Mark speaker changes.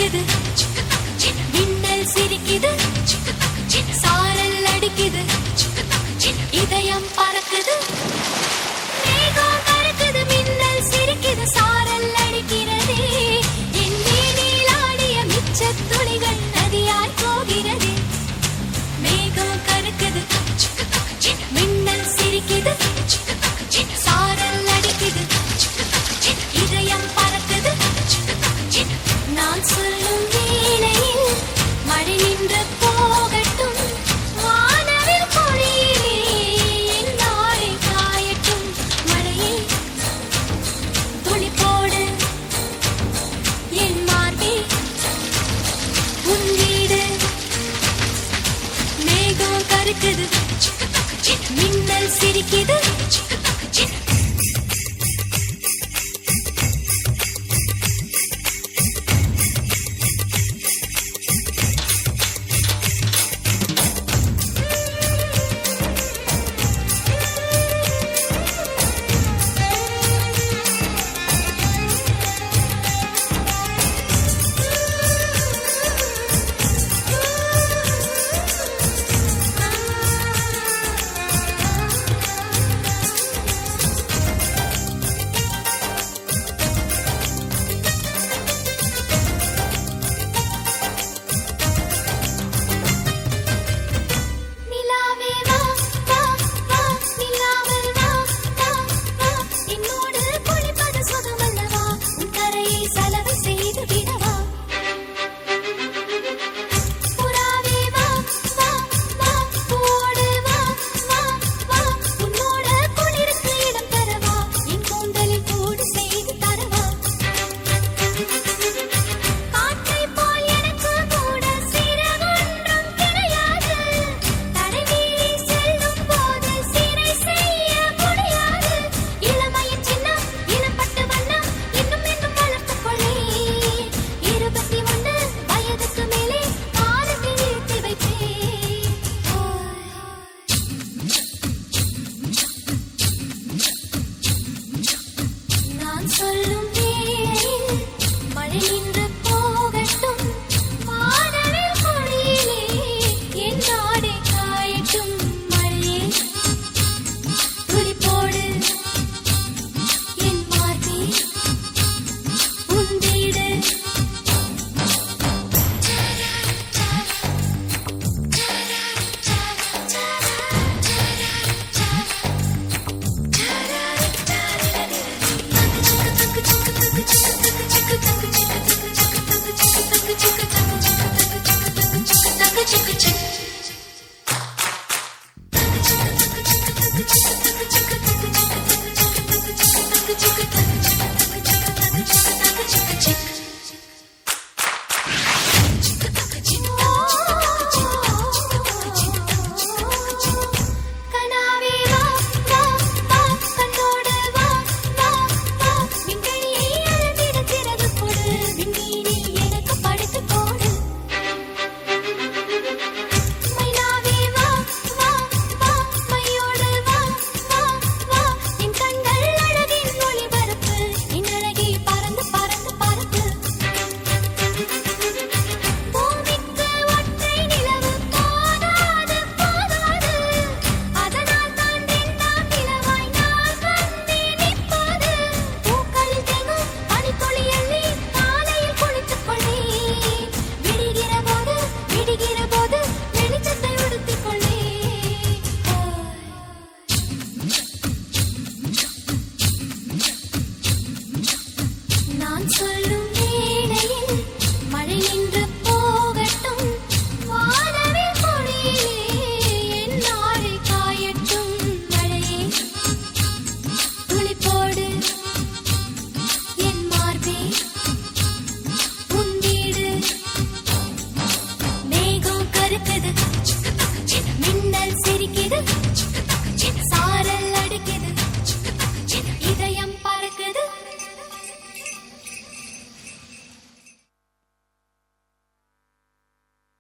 Speaker 1: கருக்குது, மின்னல் சிரிக்குது, சாரல் அடிக்குது, இதயம் பறக்குது. மேகம் கருக்குது, மின்னல் சிரிக்குது, சாரல் அடிக்கிறதே. என் மேனில் ஆடிய மிச்சத் துளிகள் நதியாய் போகிறதே. மேகம் கருக்குது, மின்னல் சிரிக்குது, சாரல் அடிக்குது, இதயம் பறக்குது. நான் சொல்லும் வேளையில் மழை நின்று போகட்டும், வானவில் பொழியிலே என் நாளை காயட்டும். மழையே துளி போடு என் மார்பே உன் வீடு. மேகம் கருக்குது, மின்னல் சிரிக்குது. சொல்லும் வேளையில் மழை நின்று போகட்டும், வானவில் பொழியிலே என் நாடே காயட்டும். மழையே துளி போடு என் மார்பே உன் வீடு. நான்